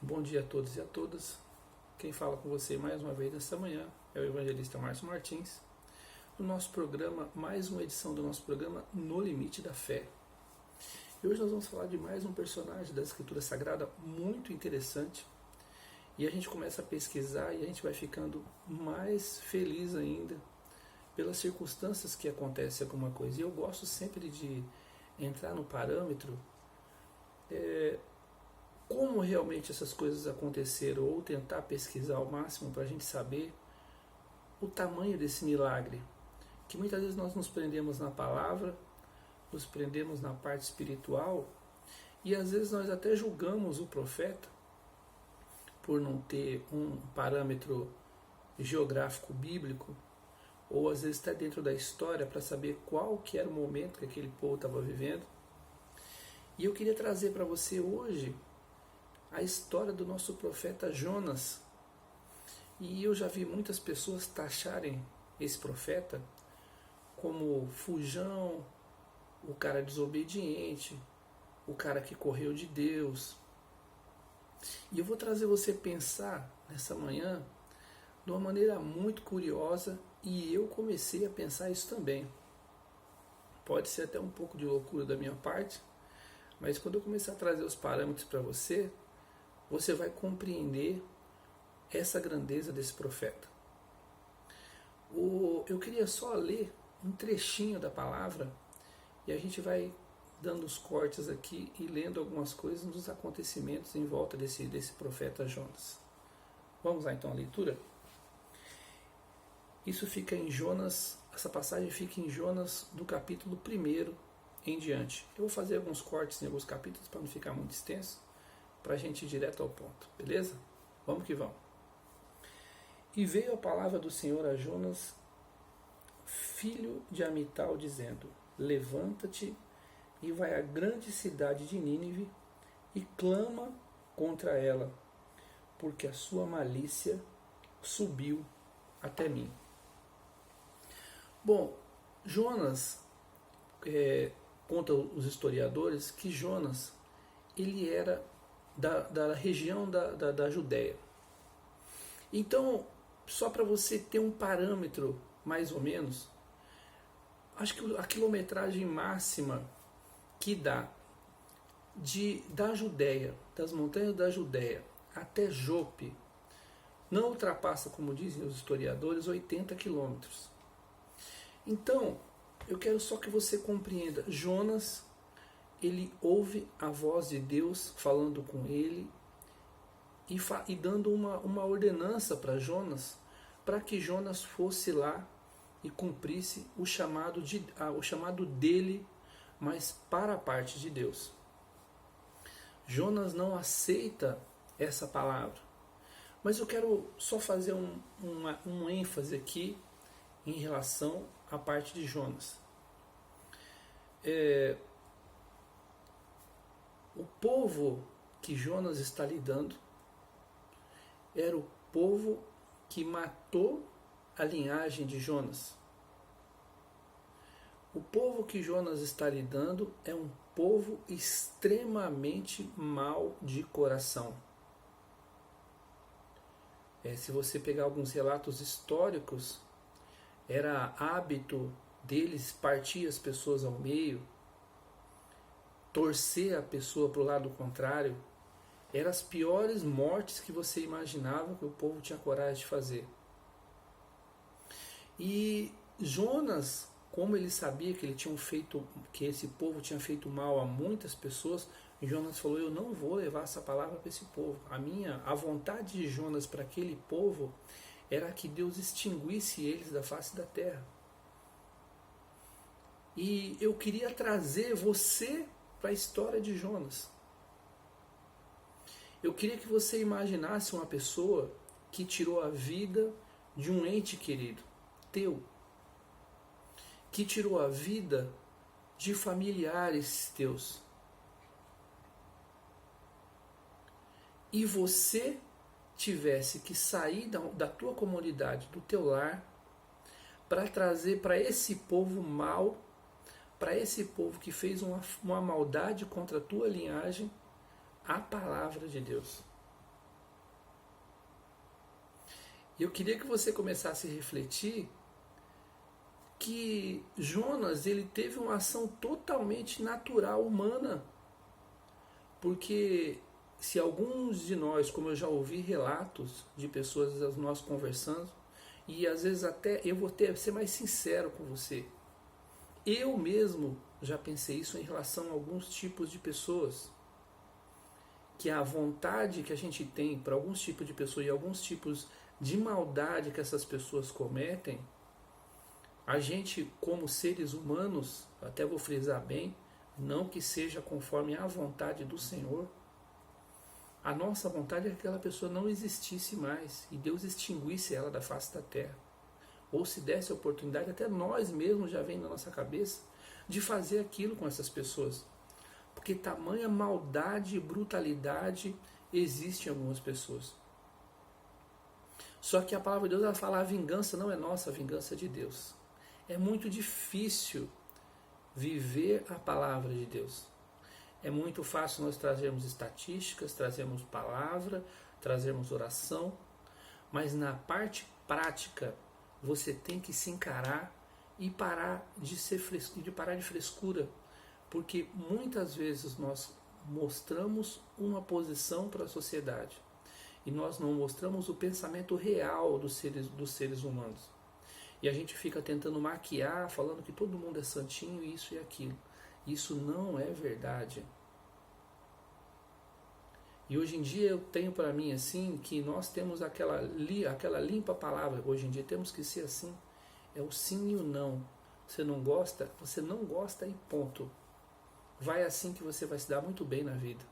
Bom dia a todos e a todas. Quem fala com você mais uma vez esta manhã é o evangelista Márcio Martins. No nosso programa, mais uma edição do nosso programa No Limite da Fé. E hoje nós vamos falar de mais um personagem da Escritura Sagrada muito interessante. E a gente começa a pesquisar e a gente vai ficando mais feliz ainda pelas circunstâncias que acontece alguma coisa. E eu gosto sempre de entrar no parâmetro como realmente essas coisas aconteceram, ou tentar pesquisar ao máximo para a gente saber o tamanho desse milagre. Que muitas vezes nós nos prendemos na palavra, nos prendemos na parte espiritual, e às vezes nós até julgamos o profeta por não ter um parâmetro geográfico bíblico, ou às vezes está dentro da história para saber qual que era o momento que aquele povo estava vivendo. E eu queria trazer para você hoje a história do nosso profeta Jonas. E eu já vi muitas pessoas taxarem esse profeta como fujão, o cara desobediente, o cara que correu de Deus. E eu vou trazer você pensar nessa manhã de uma maneira muito curiosa, e eu comecei a pensar isso também. Pode ser até um pouco de loucura da minha parte, mas quando eu começar a trazer os parâmetros para você, você vai compreender essa grandeza desse profeta. Eu queria só ler um trechinho da palavra e a gente vai dando os cortes aqui e lendo algumas coisas dos acontecimentos em volta desse profeta Jonas. Vamos lá então à leitura? Isso fica em Jonas, essa passagem fica em Jonas do capítulo 1 em diante. Eu vou fazer alguns cortes em alguns capítulos para não ficar muito extenso, para a gente ir direto ao ponto, beleza? Vamos que vamos. E veio a palavra do Senhor a Jonas, filho de Amital, dizendo: levanta-te e vai à grande cidade de Nínive e clama contra ela, porque a sua malícia subiu até mim. Bom, Jonas, conta os historiadores que Jonas ele era da região da Judéia. Então, só para você ter um parâmetro mais ou menos, acho que a quilometragem máxima que dá da Judéia, das montanhas da Judéia até Jope, não ultrapassa, como dizem os historiadores, 80 quilômetros. Então, eu quero só que você compreenda, Jonas, ele ouve a voz de Deus falando com ele e dando uma ordenança para Jonas, para que Jonas fosse lá e cumprisse o chamado dele, mas para a parte de Deus. Jonas não aceita essa palavra, mas eu quero só fazer um ênfase aqui em relação à parte de Jonas. O povo que Jonas está lidando era o povo que matou a linhagem de Jonas. O povo que Jonas está lidando é um povo extremamente mau de coração. Se você pegar alguns relatos históricos, era hábito deles partir as pessoas ao meio, torcer a pessoa para o lado contrário. Eram as piores mortes que você imaginava que o povo tinha coragem de fazer. E Jonas, como ele sabia que que esse povo tinha feito mal a muitas pessoas, Jonas falou: eu não vou levar essa palavra para esse povo. A vontade de Jonas para aquele povo era que Deus extinguisse eles da face da terra. E eu queria trazer você para a história de Jonas. Eu queria que você imaginasse uma pessoa que tirou a vida de um ente querido teu, que tirou a vida de familiares teus, e você tivesse que sair da tua comunidade, do teu lar, para trazer para esse povo mau, para esse povo que fez uma maldade contra a tua linhagem, a palavra de Deus. Eu queria que você começasse a refletir que Jonas, ele teve uma ação totalmente natural, humana. Porque se alguns de nós, como eu já ouvi relatos de pessoas nós conversando, e às vezes até eu vou ser mais sincero com você, eu mesmo já pensei isso em relação a alguns tipos de pessoas, que a vontade que a gente tem para alguns tipos de pessoas e alguns tipos de maldade que essas pessoas cometem, a gente como seres humanos, até vou frisar bem, não que seja conforme a vontade do Senhor, a nossa vontade é que aquela pessoa não existisse mais e Deus extinguisse ela da face da terra. Ou se desse a oportunidade, até nós mesmos já vem na nossa cabeça, de fazer aquilo com essas pessoas. Porque tamanha maldade e brutalidade existe em algumas pessoas. Só que a palavra de Deus, ela fala, a vingança não é nossa, a vingança é de Deus. É muito difícil viver a palavra de Deus. É muito fácil nós trazermos estatísticas, trazermos palavra, trazermos oração, mas na parte prática você tem que se encarar e parar de frescura, porque muitas vezes nós mostramos uma posição para a sociedade e nós não mostramos o pensamento real dos seres humanos. E a gente fica tentando maquiar, falando que todo mundo é santinho, isso e aquilo. Isso não é verdade. E hoje em dia eu tenho para mim assim, que nós temos aquela limpa palavra. Hoje em dia temos que ser assim. É o sim e o não. Você não gosta e ponto. Vai assim que você vai se dar muito bem na vida.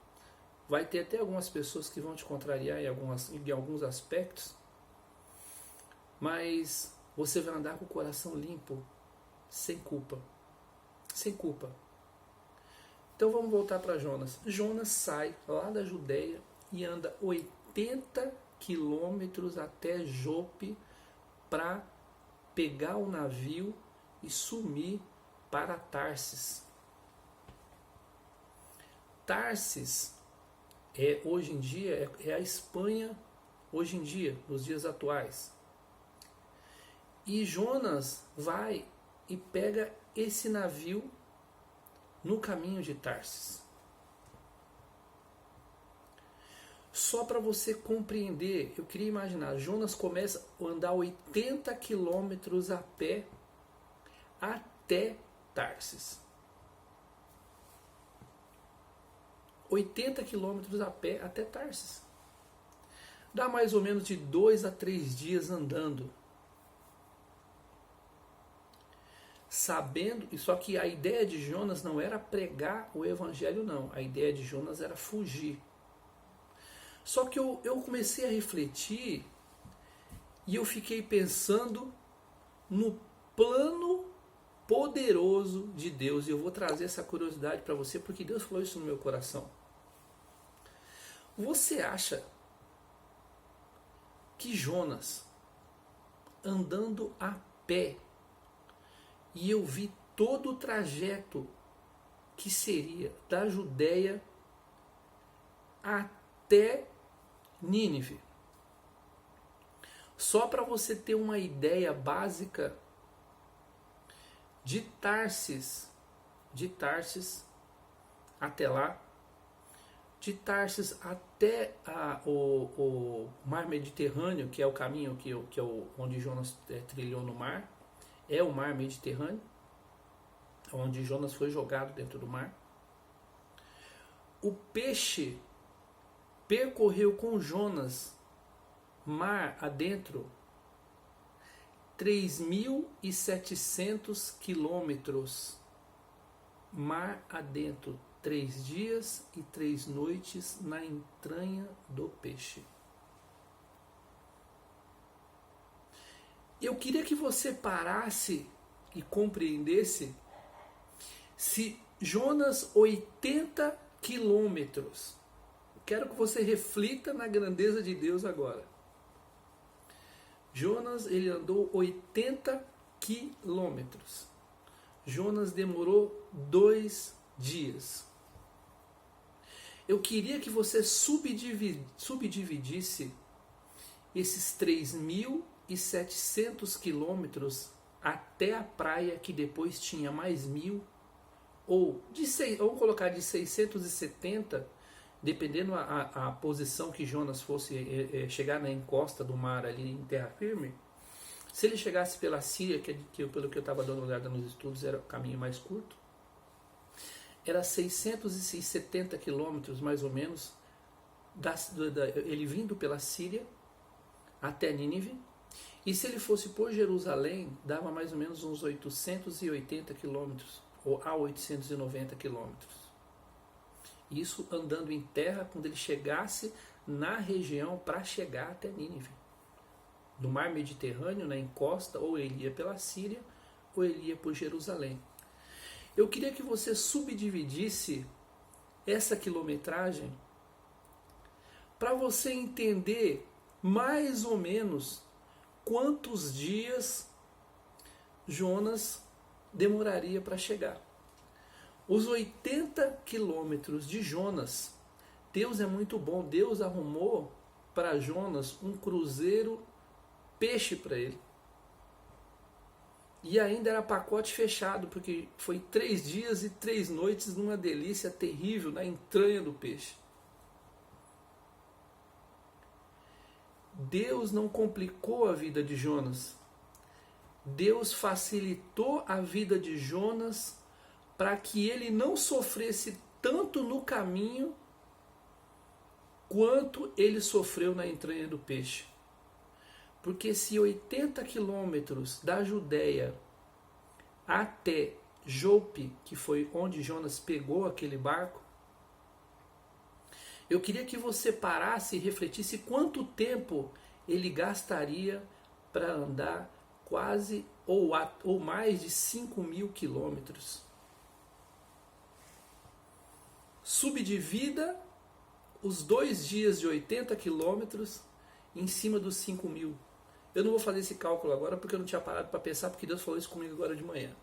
Vai ter até algumas pessoas que vão te contrariar em alguns aspectos, mas você vai andar com o coração limpo, sem culpa. Sem culpa. Então vamos voltar para Jonas. Jonas sai lá da Judeia e anda 80 quilômetros até Jope para pegar o navio e sumir para Tarsis. Tarsis hoje em dia é a Espanha, hoje em dia, nos dias atuais. E Jonas vai e pega esse navio no caminho de Tarsis. Só para você compreender, eu queria imaginar, Jonas começa a andar 80 quilômetros a pé até Tarsis. 80 quilômetros a pé até Tarsis. Dá mais ou menos de 2 a 3 dias andando. Sabendo, só que a ideia de Jonas não era pregar o evangelho, não. A ideia de Jonas era fugir. Só que eu comecei a refletir e eu fiquei pensando no plano poderoso de Deus. E eu vou trazer essa curiosidade para você, porque Deus falou isso no meu coração. Você acha que Jonas, andando a pé, e eu vi todo o trajeto que seria da Judeia até Nínive. Só para você ter uma ideia básica, de Tarsis até lá, de Tarsis até o mar Mediterrâneo, que é o caminho onde Jonas trilhou no mar, é o mar Mediterrâneo, onde Jonas foi jogado dentro do mar. O peixe percorreu com Jonas, mar adentro, 3.700 quilômetros, mar adentro, 3 dias e 3 noites na entranha do peixe. Eu queria que você parasse e compreendesse se Jonas 80 quilômetros. Quero que você reflita na grandeza de Deus agora. Jonas, ele andou 80 quilômetros. Jonas demorou 2 dias. Eu queria que você subdividisse esses 3.700 quilômetros até a praia, que depois tinha mais 1.000, ou vamos colocar de 670, dependendo a posição que Jonas fosse chegar na encosta do mar ali em terra firme. Se ele chegasse pela Síria, pelo que eu estava dando uma olhada nos estudos, era o caminho mais curto, era 670 quilômetros mais ou menos, ele vindo pela Síria até Nínive. E se ele fosse por Jerusalém, dava mais ou menos uns 880 quilômetros, ou a 890 quilômetros. Isso andando em terra, quando ele chegasse na região para chegar até Nínive. Do mar Mediterrâneo, na encosta, ou ele ia pela Síria, ou ele ia por Jerusalém. Eu queria que você subdividisse essa quilometragem para você entender mais ou menos quantos dias Jonas demoraria para chegar. Os 80 quilômetros de Jonas, Deus é muito bom, Deus arrumou para Jonas um cruzeiro peixe para ele. E ainda era pacote fechado, porque foi 3 dias e 3 noites numa delícia terrível na entranha do peixe. Deus não complicou a vida de Jonas. Deus facilitou a vida de Jonas para que ele não sofresse tanto no caminho quanto ele sofreu na entranha do peixe. Porque se 80 quilômetros da Judéia até Jope, que foi onde Jonas pegou aquele barco, eu queria que você parasse e refletisse quanto tempo ele gastaria para andar quase ou mais de 5.000 quilômetros. Subdivida os 2 dias de 80 quilômetros em cima dos 5.000. Eu não vou fazer esse cálculo agora porque eu não tinha parado para pensar, porque Deus falou isso comigo agora de manhã.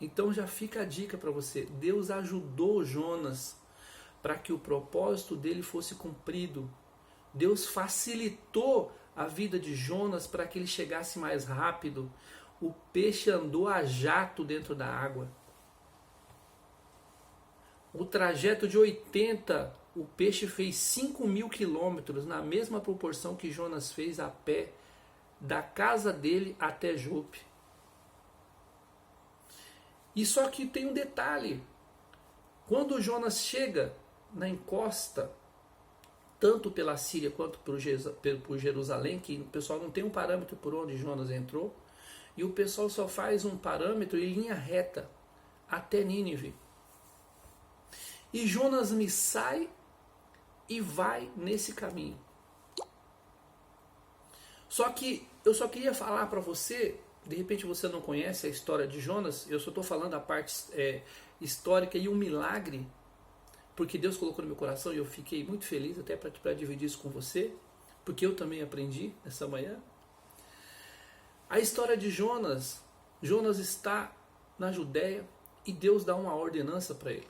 Então já fica a dica para você. Deus ajudou Jonas para que o propósito dele fosse cumprido. Deus facilitou a vida de Jonas para que ele chegasse mais rápido. O peixe andou a jato dentro da água. O trajeto de 80, o peixe fez 5.000 quilômetros, na mesma proporção que Jonas fez a pé, da casa dele até Jope. E só que tem um detalhe. Quando Jonas chega na encosta, tanto pela Síria quanto por Jerusalém, que o pessoal não tem um parâmetro por onde Jonas entrou, e o pessoal só faz um parâmetro em linha reta até Nínive. E Jonas me sai e vai nesse caminho. Só que eu só queria falar para você, de repente você não conhece a história de Jonas, eu só estou falando a parte histórica e um milagre, porque Deus colocou no meu coração e eu fiquei muito feliz até para dividir isso com você, porque eu também aprendi essa manhã. A história de Jonas. Jonas está na Judéia e Deus dá uma ordenança para ele.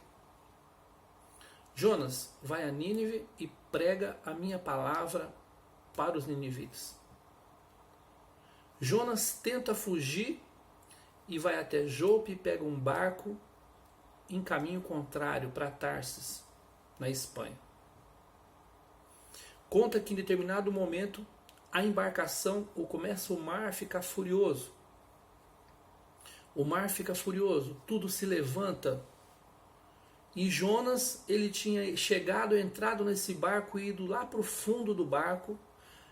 Jonas, vai a Nínive e prega a minha palavra para os ninivitas. Jonas tenta fugir e vai até Jope e pega um barco em caminho contrário para Tarsis, na Espanha. Conta que em determinado momento a embarcação, ou começa o mar a ficar furioso. O mar fica furioso, tudo se levanta. E Jonas, ele tinha entrado nesse barco e ido lá para o fundo do barco,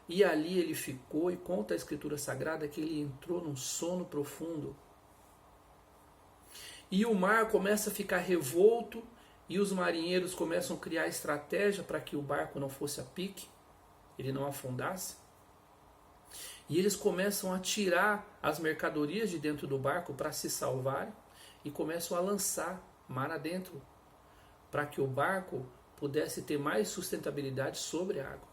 e ali ele ficou, e conta a Escritura Sagrada que ele entrou num sono profundo. E o mar começa a ficar revolto, e os marinheiros começam a criar estratégia para que o barco não fosse a pique, ele não afundasse. E eles começam a tirar as mercadorias de dentro do barco para se salvarem, e começam a lançar mar adentro, para que o barco pudesse ter mais sustentabilidade sobre a água.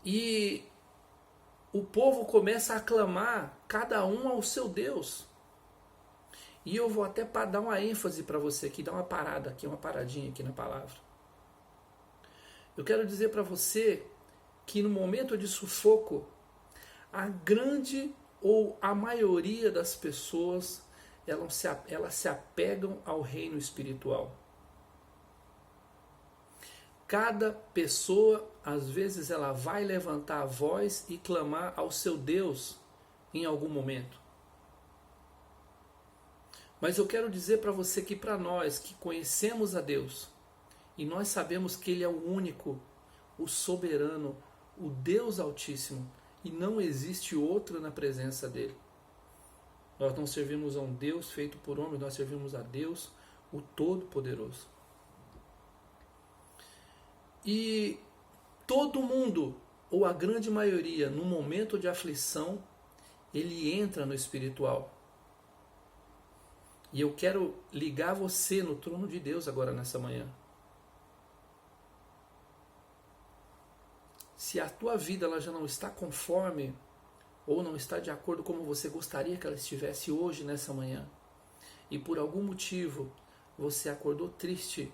E o povo começa a aclamar, cada um ao seu Deus. E eu vou até dar uma ênfase para você aqui, dar uma paradinha aqui na palavra. Eu quero dizer para você que no momento de sufoco, a grande ou a maioria das pessoas elas se apegam ao reino espiritual. Cada pessoa, às vezes, ela vai levantar a voz e clamar ao seu Deus em algum momento. Mas eu quero dizer para você que para nós que conhecemos a Deus, e nós sabemos que Ele é o único, o soberano, o Deus Altíssimo, e não existe outro na presença dEle. Nós não servimos a um Deus feito por homens, nós servimos a Deus, o Todo-Poderoso. E todo mundo, ou a grande maioria, no momento de aflição, ele entra no espiritual. E eu quero ligar você no trono de Deus agora nessa manhã. Se a tua vida ela já não está conforme, ou não está de acordo como você gostaria que ela estivesse hoje, nessa manhã, e por algum motivo você acordou triste,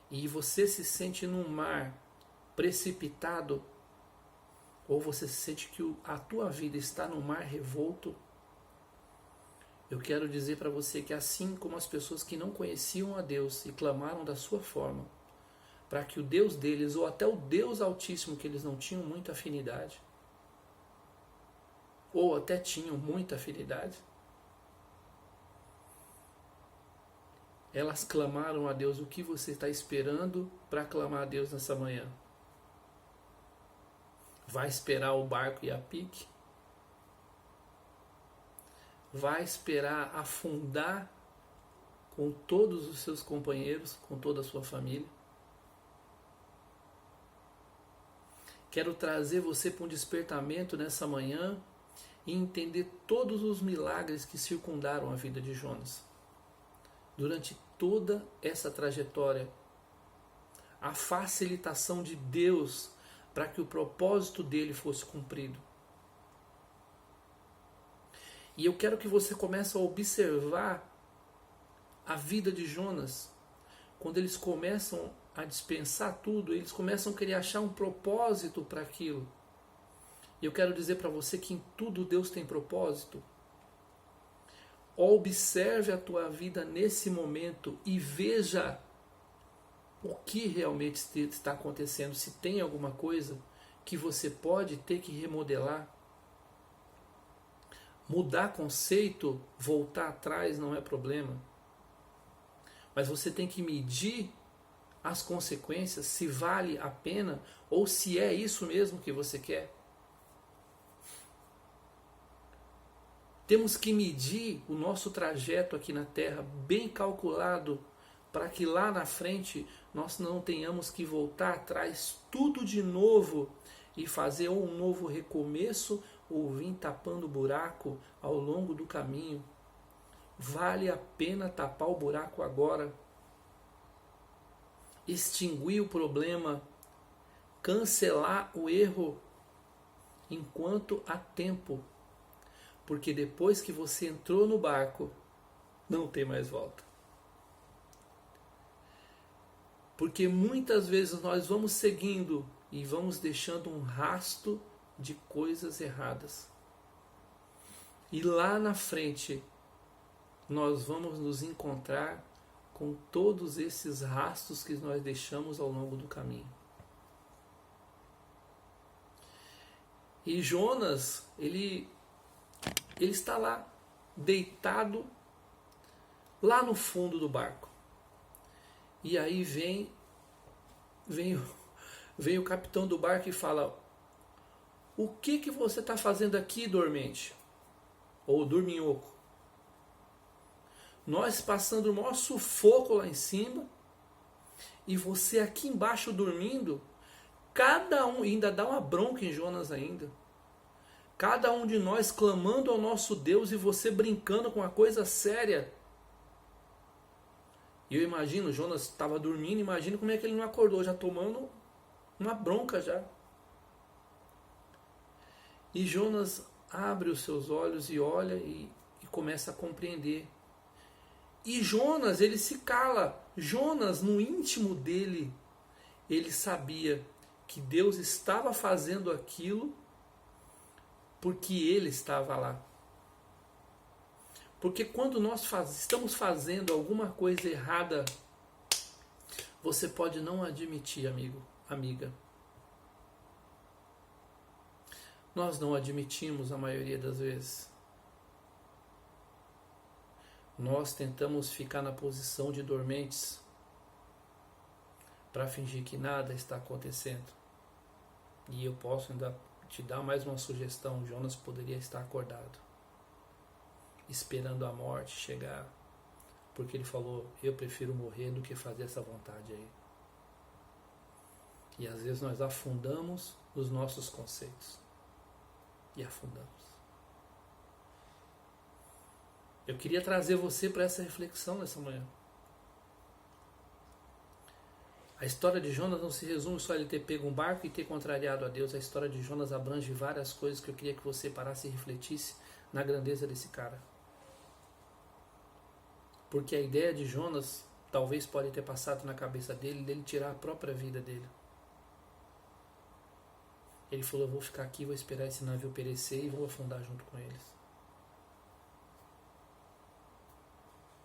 e você se sente num mar precipitado, ou você sente que a tua vida está num mar revolto, eu quero dizer para você que assim como as pessoas que não conheciam a Deus e clamaram da sua forma, para que o Deus deles, ou até o Deus Altíssimo, que eles não tinham muita afinidade, ou até tinham muita afinidade, elas clamaram a Deus. O que você está esperando para clamar a Deus nessa manhã? Vai esperar o barco ir a pique? Vai esperar afundar com todos os seus companheiros, com toda a sua família? Quero trazer você para um despertamento nessa manhã e entender todos os milagres que circundaram a vida de Jonas. Durante toda essa trajetória, a facilitação de Deus para que o propósito dele fosse cumprido. E eu quero que você comece a observar a vida de Jonas. Quando eles começam a dispensar tudo, eles começam a querer achar um propósito para aquilo. E eu quero dizer para você que em tudo Deus tem propósito. Observe a tua vida nesse momento e veja o que realmente está acontecendo. Se tem alguma coisa que você pode ter que remodelar. Mudar conceito, voltar atrás não é problema. Mas você tem que medir as consequências, se vale a pena ou se é isso mesmo que você quer. Temos que medir o nosso trajeto aqui na Terra bem calculado para que lá na frente nós não tenhamos que voltar atrás tudo de novo e fazer ou um novo recomeço ou vir tapando buraco ao longo do caminho. Vale a pena tapar o buraco agora, extinguir o problema, cancelar o erro enquanto há tempo. Porque depois que você entrou no barco, não tem mais volta. Porque muitas vezes nós vamos seguindo e vamos deixando um rastro de coisas erradas. E lá na frente, nós vamos nos encontrar com todos esses rastros que nós deixamos ao longo do caminho. E Jonas, ele está lá, deitado, lá no fundo do barco. E aí vem o capitão do barco e fala: o que você está fazendo aqui, dormente? Ou dorminhoco? Nós passando o maior sufoco lá em cima, e você aqui embaixo dormindo. Cada um, ainda dá uma bronca em Jonas ainda. Cada um de nós clamando ao nosso Deus e você brincando com uma coisa séria. E eu imagino, Jonas estava dormindo, imagino como é que ele não acordou, já tomando uma bronca já. E Jonas abre os seus olhos e olha e começa a compreender. E Jonas, ele se cala. Jonas, no íntimo dele, ele sabia que Deus estava fazendo aquilo porque Ele estava lá. Porque quando nós estamos fazendo alguma coisa errada, você pode não admitir, amigo, amiga. Nós não admitimos a maioria das vezes. Nós tentamos ficar na posição de dormentes para fingir que nada está acontecendo. E eu posso ainda te dar mais uma sugestão. Jonas poderia estar acordado, esperando a morte chegar, porque ele falou, eu prefiro morrer do que fazer essa vontade aí. E às vezes nós afundamos os nossos conceitos. E afundamos. Eu queria trazer você para essa reflexão nessa manhã. A história de Jonas não se resume só a ele ter pego um barco e ter contrariado a Deus. A história de Jonas abrange várias coisas que eu queria que você parasse e refletisse na grandeza desse cara. Porque a ideia de Jonas talvez pode ter passado na cabeça dele tirar a própria vida dele. Ele falou, eu vou ficar aqui, vou esperar esse navio perecer e vou afundar junto com eles.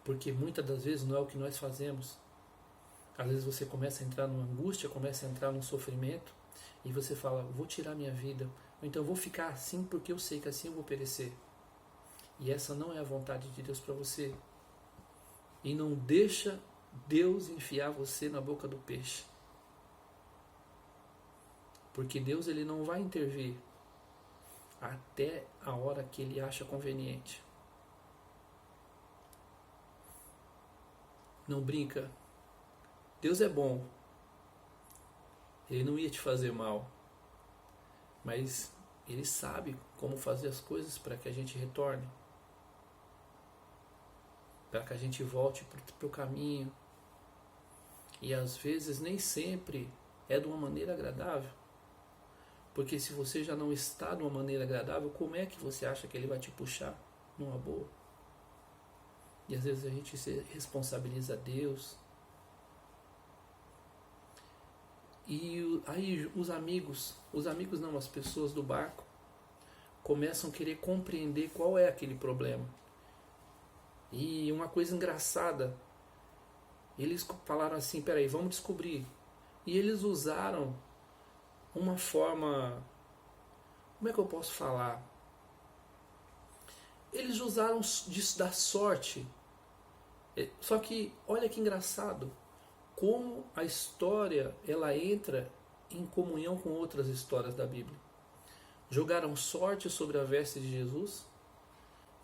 Porque muitas das vezes não é o que nós fazemos. Às vezes você começa a entrar numa angústia, começa a entrar num sofrimento e você fala, vou tirar minha vida, ou então vou ficar assim porque eu sei que assim eu vou perecer. E essa não é a vontade de Deus para você. E não deixa Deus enfiar você na boca do peixe. Porque Deus ele não vai intervir até a hora que Ele acha conveniente. Não brinca. Deus é bom. Ele não ia te fazer mal. Mas Ele sabe como fazer as coisas para que a gente retorne. Para que a gente volte para o caminho. E às vezes nem sempre é de uma maneira agradável. Porque se você já não está de uma maneira agradável, como é que você acha que Ele vai te puxar numa boa? E às vezes a gente se responsabiliza a Deus. E aí os amigos não, as pessoas do barco, começam a querer compreender qual é aquele problema. E uma coisa engraçada, eles falaram assim, peraí, vamos descobrir. E eles usaram uma forma, como é que eu posso falar? Eles usaram disso da sorte. Só que, olha que engraçado, como a história ela entra em comunhão com outras histórias da Bíblia. Jogaram sorte sobre a veste de Jesus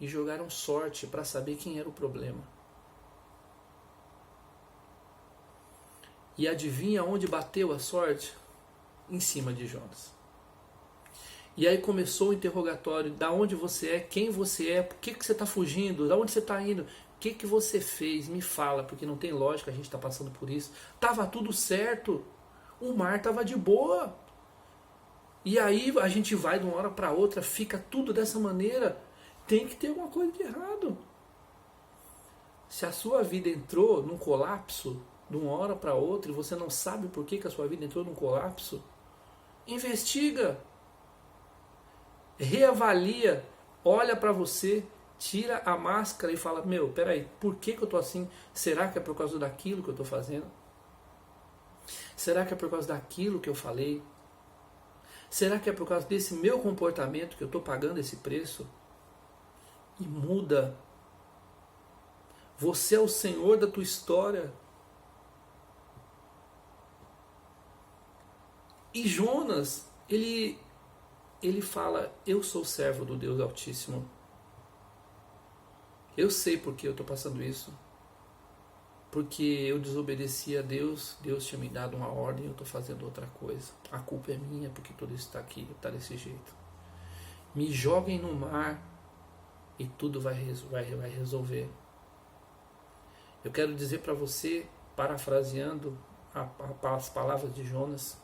e jogaram sorte para saber quem era o problema. E adivinha onde bateu a sorte? Em cima de Jonas. E aí começou o interrogatório, da onde você é, quem você é, por que você está fugindo, da onde você está indo, o que você fez, me fala, porque não tem lógica, a gente está passando por isso. Tava tudo certo, o mar tava de boa. E aí a gente vai de uma hora para outra, fica tudo dessa maneira, tem que ter alguma coisa de errado. Se a sua vida entrou num colapso, de uma hora para outra, e você não sabe por que a sua vida entrou num colapso, investiga, reavalia, olha para você, tira a máscara e fala, meu, peraí, por que eu estou assim? Será que é por causa daquilo que eu estou fazendo? Será que é por causa daquilo que eu falei? Será que é por causa desse meu comportamento que eu estou pagando esse preço? E muda. Você é o Senhor da tua história. E Jonas, ele fala, eu sou servo do Deus Altíssimo. Eu sei por que eu estou passando isso. Porque eu desobedeci a Deus, Deus tinha me dado uma ordem e eu estou fazendo outra coisa. A culpa é minha porque tudo isso está aqui, está desse jeito. Me joguem no mar e tudo vai resolver. Eu quero dizer para você, parafraseando as palavras de Jonas,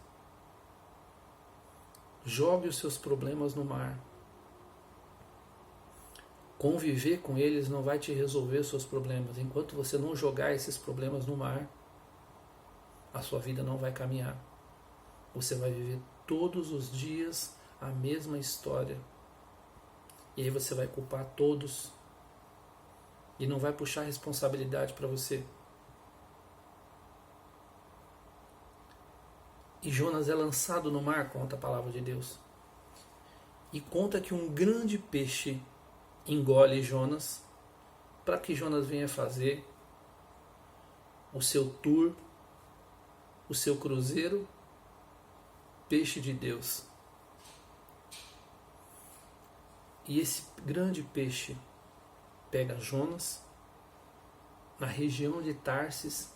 jogue os seus problemas no mar. Conviver com eles não vai te resolver os seus problemas. Enquanto você não jogar esses problemas no mar, a sua vida não vai caminhar. você vai viver todos os dias a mesma história. E aí você vai culpar todos e não vai puxar responsabilidade para você. E Jonas é lançado no mar, conta a palavra de Deus. E conta que um grande peixe engole Jonas, para que Jonas venha fazer o seu tour, o seu cruzeiro, peixe de Deus. E esse grande peixe pega Jonas na região de Tarsis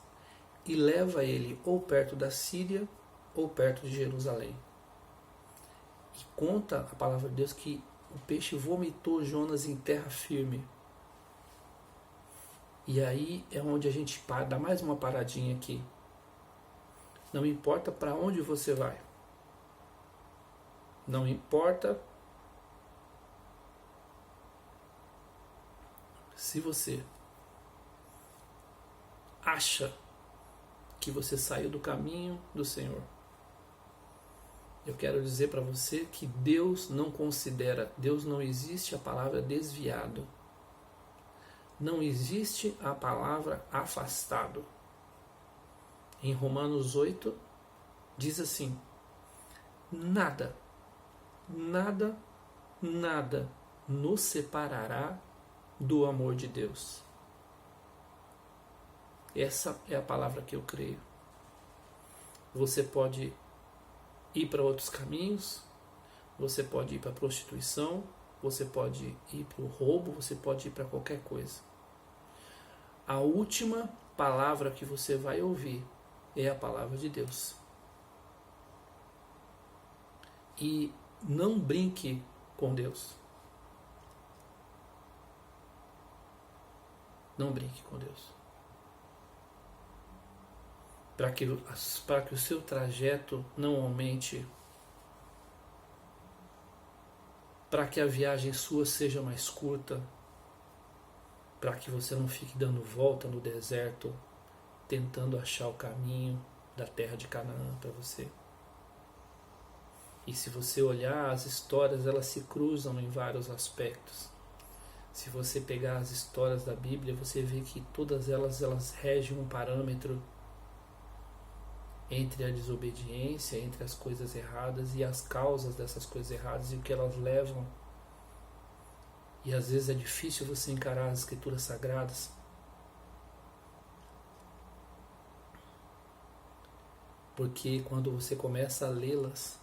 e leva ele ou perto da Síria ou perto de Jerusalém. E conta a palavra de Deus que o peixe vomitou Jonas em terra firme. E aí é onde a gente dá mais uma paradinha aqui. Não importa para onde você vai. Não importa se você acha que você saiu do caminho do Senhor. Eu quero dizer para você que Deus não considera, Deus não existe a palavra desviado. Não existe a palavra afastado. Em Romanos 8, diz assim: nada, nada, nada nos separará do amor de Deus. Essa é a palavra que eu creio. Você pode ir para outros caminhos, você pode ir para a prostituição, você pode ir para o roubo, você pode ir para qualquer coisa. A última palavra que você vai ouvir é a palavra de Deus. E não brinque com Deus. Não brinque com Deus. Para que o seu trajeto não aumente, para que a viagem sua seja mais curta, para que você não fique dando volta no deserto, tentando achar o caminho da terra de Canaã para você. E se você olhar as histórias, elas se cruzam em vários aspectos. Se você pegar as histórias da Bíblia, você vê que todas elas regem um parâmetro entre a desobediência, entre as coisas erradas e as causas dessas coisas erradas e o que elas levam. E às vezes é difícil você encarar as escrituras sagradas, porque quando você começa a lê-las,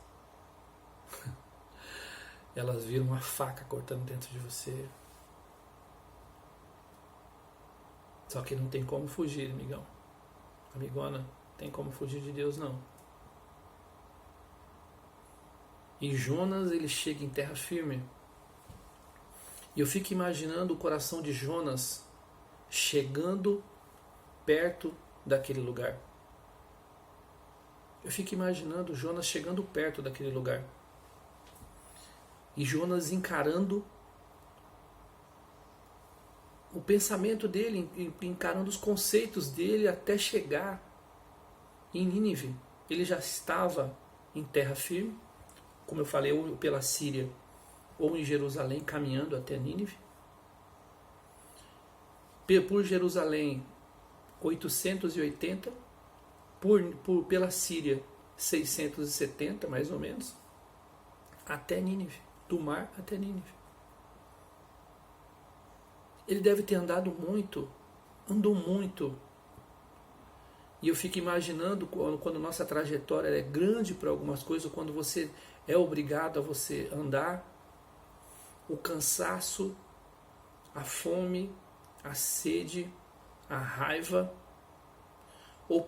elas viram uma faca cortando dentro de você. Só que não tem como fugir, amigão. Amigona, tem como fugir de Deus, não. E Jonas, ele chega em terra firme. E eu fico imaginando o coração de Jonas chegando perto daquele lugar. Eu fico imaginando Jonas chegando perto daquele lugar. E Jonas encarando o pensamento dele, encarando os conceitos dele até chegar em Nínive. Ele já estava em terra firme, como eu falei, ou pela Síria ou em Jerusalém, caminhando até Nínive. Por Jerusalém, 880, pela Síria, 670, mais ou menos, até Nínive, do mar até Nínive. Ele deve ter andado muito, andou muito. E eu fico imaginando quando nossa trajetória é grande para algumas coisas, quando você é obrigado a você andar, o cansaço, a fome, a sede, a raiva, ou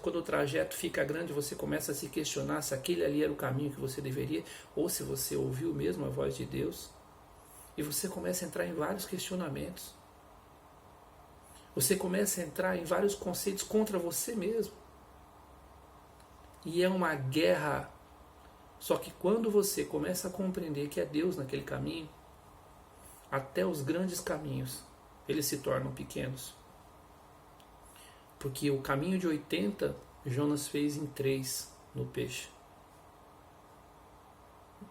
quando o trajeto fica grande, você começa a se questionar se aquele ali era o caminho que você deveria, ou se você ouviu mesmo a voz de Deus, e você começa a entrar em vários questionamentos. Você começa a entrar em vários conceitos contra você mesmo. E é uma guerra. Só que quando você começa a compreender que é Deus naquele caminho, até os grandes caminhos, eles se tornam pequenos. Porque o caminho de 80, Jonas fez em 3. no peixe.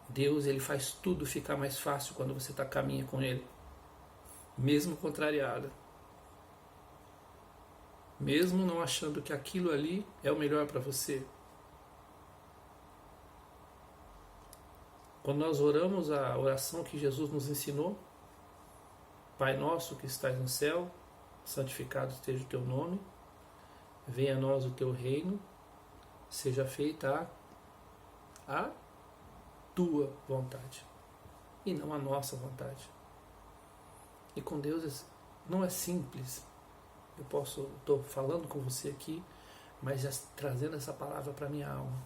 Deus, ele faz tudo ficar mais fácil quando você caminha com ele, mesmo contrariado, mesmo não achando que aquilo ali é o melhor para você. Quando nós oramos a oração que Jesus nos ensinou, Pai nosso que estás no céu, santificado esteja o teu nome, venha a nós o teu reino, seja feita a tua vontade e não a nossa vontade. E com Deus não é simples. Estou falando com você aqui, mas já trazendo essa palavra para minha alma.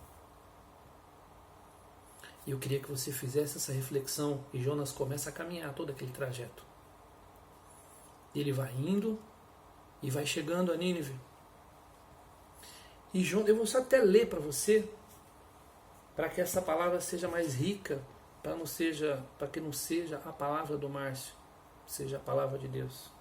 E eu queria que você fizesse essa reflexão. E Jonas começa a caminhar todo aquele trajeto. Ele vai indo e vai chegando a Nínive. E Jonas, eu vou só até ler para você, para que essa palavra seja mais rica, para que não seja a palavra do Márcio, seja a palavra de Deus.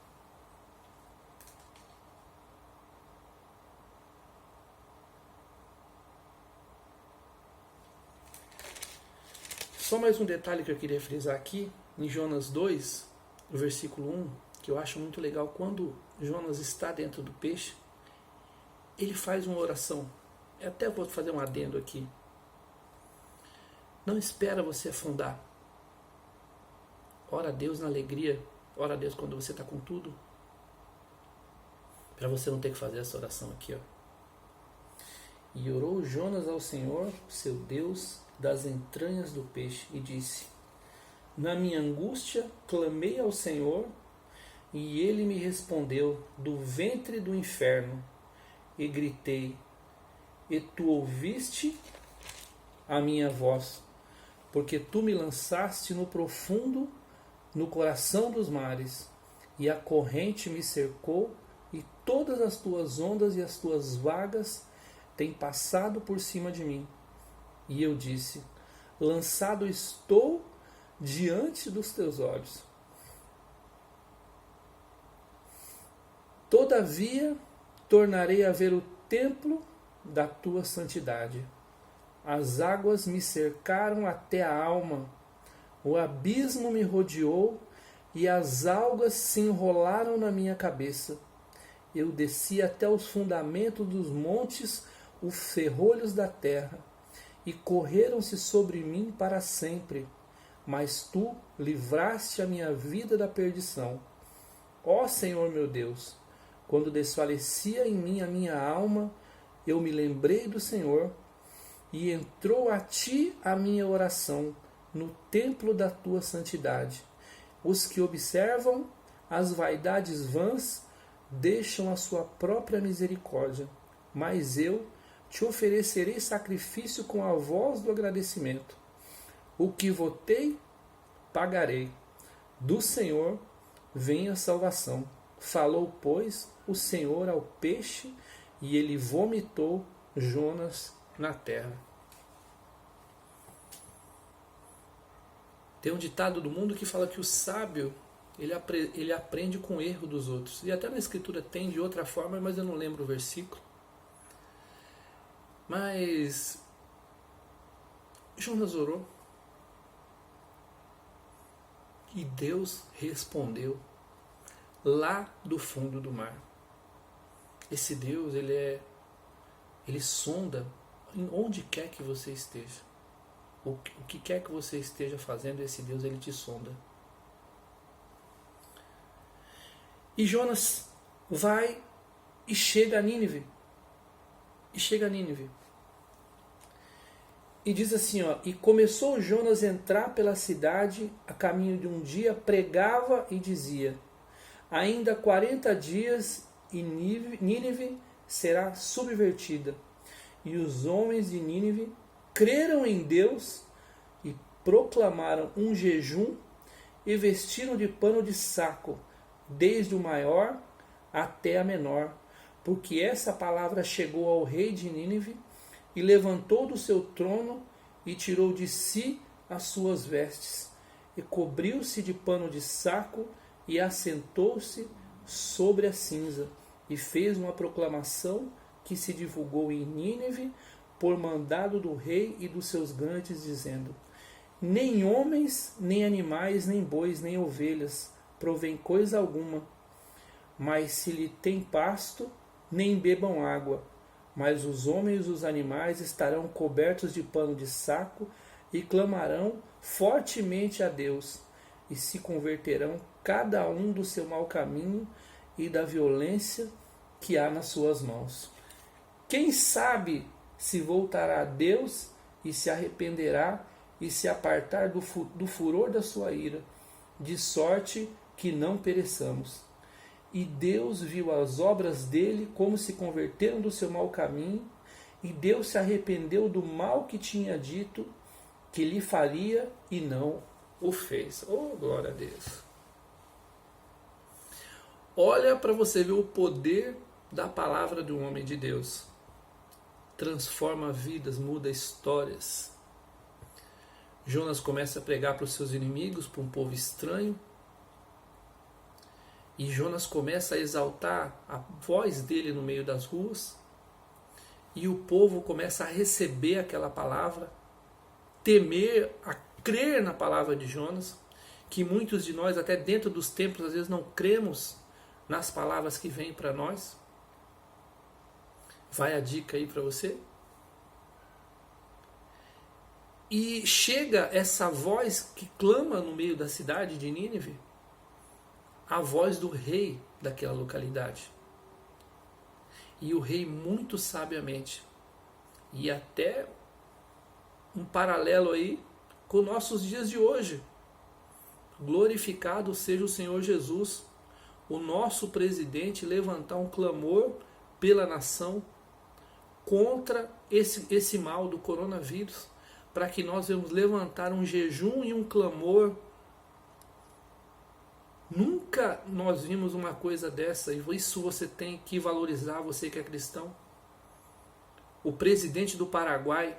Só mais um detalhe que eu queria frisar aqui, em Jonas 2, no versículo 1, que eu acho muito legal. Quando Jonas está dentro do peixe, ele faz uma oração. Eu até vou fazer um adendo aqui. Não espera você afundar. Ora a Deus na alegria, ora a Deus quando você está com tudo, para você não ter que fazer essa oração aqui, ó. E orou Jonas ao Senhor, seu Deus, das entranhas do peixe, e disse: na minha angústia clamei ao Senhor, e ele me respondeu do ventre do inferno, e gritei, e tu ouviste a minha voz, porque tu me lançaste no profundo, no coração dos mares, e a corrente me cercou, e todas as tuas ondas e as tuas vagas têm passado por cima de mim. E eu disse: lançado estou diante dos teus olhos. Todavia tornarei a ver o templo da tua santidade. As águas me cercaram até a alma, o abismo me rodeou e as algas se enrolaram na minha cabeça. Eu desci até os fundamentos dos montes, os ferrolhos da terra, e correram-se sobre mim para sempre. Mas tu livraste a minha vida da perdição. Ó Senhor meu Deus, quando desfalecia em mim a minha alma, eu me lembrei do Senhor, e entrou a ti a minha oração no templo da tua santidade. Os que observam as vaidades vãs deixam a sua própria misericórdia, mas eu te oferecerei sacrifício com a voz do agradecimento. O que votei, pagarei. Do Senhor vem a salvação. Falou, pois, o Senhor ao peixe, e ele vomitou Jonas na terra. Tem um ditado do mundo que fala que o sábio ele aprende com o erro dos outros. E até na escritura tem de outra forma, mas eu não lembro o versículo. Mas Jonas orou e Deus respondeu lá do fundo do mar. Esse Deus, ele sonda em onde quer que você esteja. O que quer que você esteja fazendo, esse Deus, ele te sonda. E Jonas vai e chega a Nínive. E diz assim, ó: e começou Jonas a entrar pela cidade, a caminho de um dia, pregava e dizia: ainda 40 dias e Nínive será subvertida. E os homens de Nínive creram em Deus e proclamaram um jejum e vestiram de pano de saco, desde o maior até a menor, porque essa palavra chegou ao rei de Nínive, e levantou do seu trono e tirou de si as suas vestes, e cobriu-se de pano de saco e assentou-se sobre a cinza, e fez uma proclamação que se divulgou em Nínive por mandado do rei e dos seus grandes, dizendo: nem homens, nem animais, nem bois, nem ovelhas provém coisa alguma, mas se lhe tem pasto, nem bebam água. Mas os homens e os animais estarão cobertos de pano de saco e clamarão fortemente a Deus, e se converterão cada um do seu mau caminho e da violência que há nas suas mãos. Quem sabe se voltará a Deus e se arrependerá e se apartar do furor da sua ira, de sorte que não pereçamos. E Deus viu as obras dele, como se converteram do seu mau caminho, e Deus se arrependeu do mal que tinha dito que lhe faria e não o fez. Oh, glória a Deus! Olha para você ver o poder da palavra do homem de Deus. Transforma vidas, muda histórias. Jonas começa a pregar para os seus inimigos, para um povo estranho. E Jonas começa a exaltar a voz dele no meio das ruas. E o povo começa a receber aquela palavra, temer, a crer na palavra de Jonas, que muitos de nós, até dentro dos templos, às vezes não cremos nas palavras que vêm para nós. Vai a dica aí para você. E chega essa voz que clama no meio da cidade de Nínive, a voz do rei daquela localidade. E o rei, muito sabiamente, e até um paralelo aí com nossos dias de hoje. Glorificado seja o Senhor Jesus, o nosso presidente, levantar um clamor pela nação contra esse mal do coronavírus, para que nós vamos levantar um jejum e um clamor. Nunca nós vimos uma coisa dessa, e isso você tem que valorizar, você que é cristão. O presidente do Paraguai,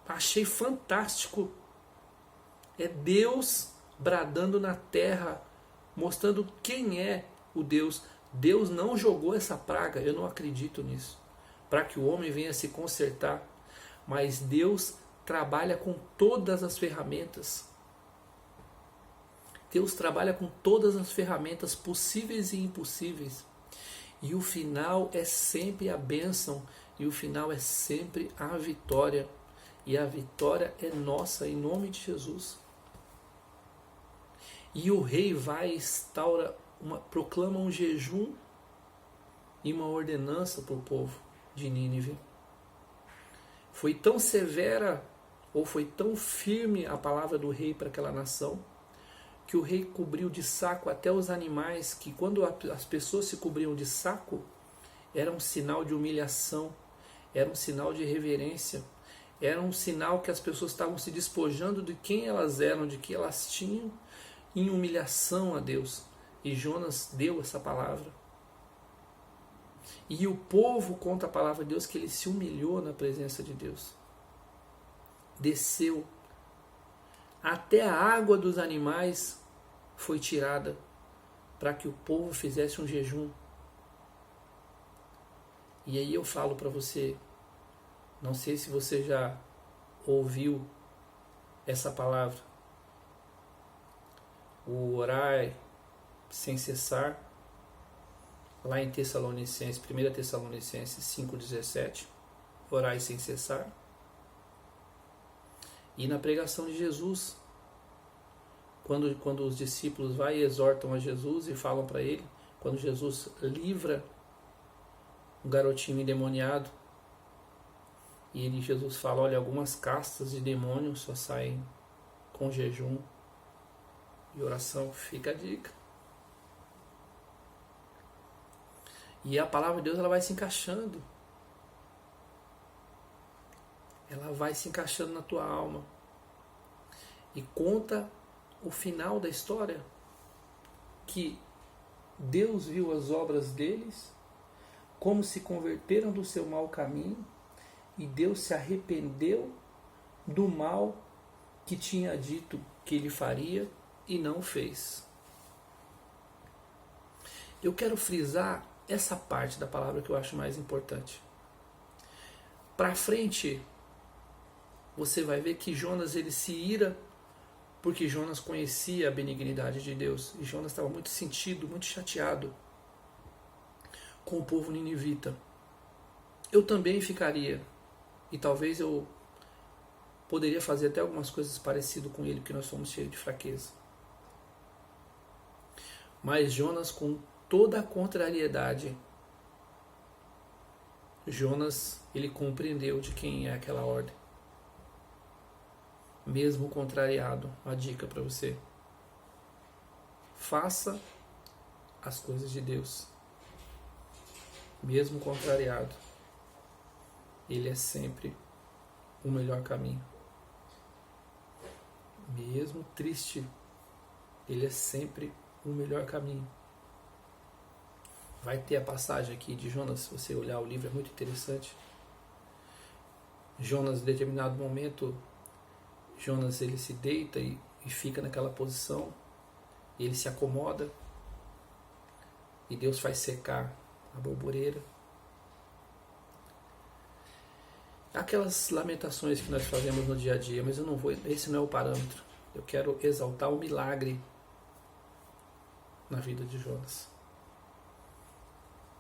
achei fantástico. É Deus bradando na terra, mostrando quem é o Deus. Deus não jogou essa praga, eu não acredito nisso, para que o homem venha se consertar. Mas Deus trabalha com todas as ferramentas. Deus trabalha com todas as ferramentas possíveis e impossíveis. E o final é sempre a bênção. E o final é sempre a vitória. E a vitória é nossa, em nome de Jesus. E o rei vai e proclama um jejum e uma ordenança para o povo de Nínive. Foi tão severa, ou foi tão firme a palavra do rei para aquela nação, que o rei cobriu de saco até os animais, que quando as pessoas se cobriam de saco, era um sinal de humilhação, era um sinal de reverência, era um sinal que as pessoas estavam se despojando de quem elas eram, de que elas tinham, em humilhação a Deus. E Jonas deu essa palavra. E o povo conta a palavra de Deus que ele se humilhou na presença de Deus. Desceu. Até a água dos animais foi tirada para que o povo fizesse um jejum. E aí eu falo para você, não sei se você já ouviu essa palavra, o orar sem cessar, lá em Tessalonicenses, 1 Tessalonicenses 5,17, orai sem cessar. E na pregação de Jesus, quando os discípulos vai e exortam a Jesus e falam para ele, quando Jesus livra um garotinho endemoniado, e Jesus fala, olha, algumas castas de demônios só saem com jejum e oração. Fica a dica. E a palavra de Deus, ela vai se encaixando. Ela vai se encaixando na tua alma. E conta o final da história, que Deus viu as obras deles, como se converteram do seu mau caminho, e Deus se arrependeu do mal que tinha dito que ele faria e não fez. Eu quero frisar essa parte da palavra que eu acho mais importante. Para frente, você vai ver que Jonas ele se ira porque Jonas conhecia a benignidade de Deus. E Jonas estava muito sentido, muito chateado com o povo ninivita. Eu também ficaria, e talvez eu poderia fazer até algumas coisas parecidas com ele, porque nós somos cheios de fraqueza. Mas Jonas, com toda a contrariedade, Jonas, ele compreendeu de quem é aquela ordem. Mesmo contrariado, uma dica para você: faça as coisas de Deus. Mesmo contrariado, ele é sempre o melhor caminho. Mesmo triste, ele é sempre o melhor caminho. Vai ter a passagem aqui de Jonas, se você olhar o livro, é muito interessante. Jonas, em determinado momento, Jonas ele se deita e fica naquela posição, e ele se acomoda, e Deus faz secar a borboreira. Aquelas lamentações que nós fazemos no dia a dia, mas eu não vou, esse não é o parâmetro. Eu quero exaltar o milagre na vida de Jonas.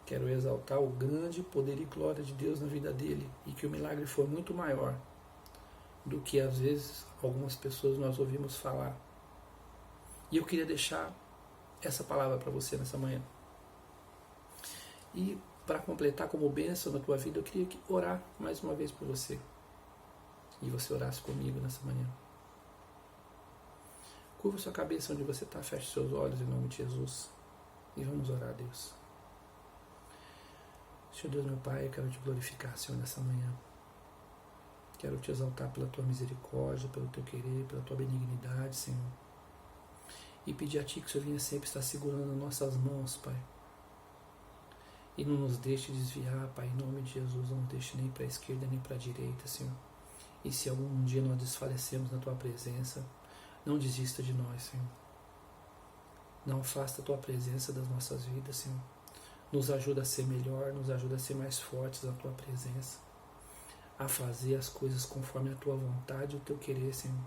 Quero exaltar o grande poder e glória de Deus na vida dele, e que o milagre foi muito maior do que às vezes algumas pessoas nós ouvimos falar. E eu queria deixar essa palavra para você nessa manhã. E para completar como bênção na tua vida, eu queria orar mais uma vez por você. E você orasse comigo nessa manhã. Curva sua cabeça onde você está, feche seus olhos em nome de Jesus. E vamos orar a Deus. Senhor Deus, meu Pai, eu quero te glorificar, Senhor, nessa manhã. Quero te exaltar pela tua misericórdia, pelo teu querer, pela tua benignidade, Senhor. E pedir a Ti que o Senhor venha sempre estar segurando nossas mãos, Pai. E não nos deixe desviar, Pai, em nome de Jesus. Não nos deixe nem para a esquerda, nem para a direita, Senhor. E se algum dia nós desfalecemos na Tua presença, não desista de nós, Senhor. Não afasta a Tua presença das nossas vidas, Senhor. Nos ajuda a ser melhor, nos ajuda a ser mais fortes na Tua presença. A fazer as coisas conforme a Tua vontade e o Teu querer, Senhor.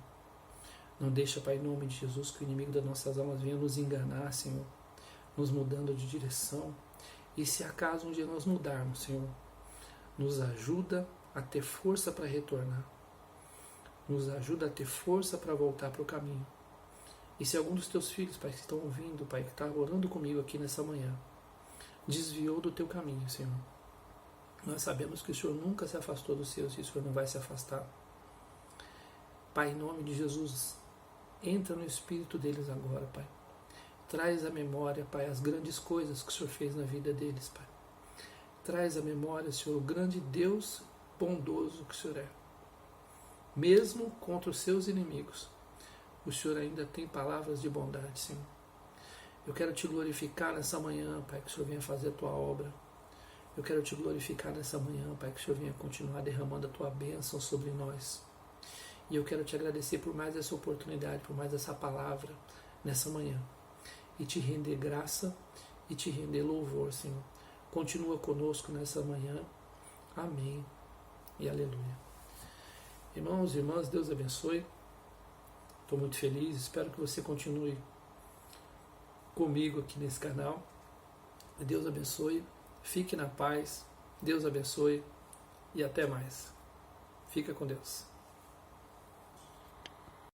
Não deixa, Pai, em nome de Jesus, que o inimigo das nossas almas venha nos enganar, Senhor. Nos mudando de direção. E se acaso um dia nós mudarmos, Senhor, nos ajuda a ter força para retornar. Nos ajuda a ter força para voltar para o caminho. E se algum dos Teus filhos, Pai, que estão ouvindo, Pai, que está orando comigo aqui nessa manhã, desviou do Teu caminho, Senhor, nós sabemos que o Senhor nunca se afastou dos seus e o Senhor não vai se afastar. Pai, em nome de Jesus, entra no espírito deles agora, Pai. Traz à memória, Pai, as grandes coisas que o Senhor fez na vida deles, Pai. Traz à memória, Senhor, o grande Deus bondoso que o Senhor é. Mesmo contra os seus inimigos, o Senhor ainda tem palavras de bondade, Senhor. Eu quero Te glorificar nessa manhã, Pai, que o Senhor venha fazer a Tua obra. Eu quero Te glorificar nessa manhã, Pai, que o Senhor venha continuar derramando a Tua bênção sobre nós. E eu quero Te agradecer por mais essa oportunidade, por mais essa palavra nessa manhã. E Te render graça e Te render louvor, Senhor. Continua conosco nessa manhã. Amém e aleluia. Irmãos e irmãs, Deus abençoe. Estou muito feliz, espero que você continue comigo aqui nesse canal. Deus abençoe, fique na paz, Deus abençoe e até mais. Fica com Deus.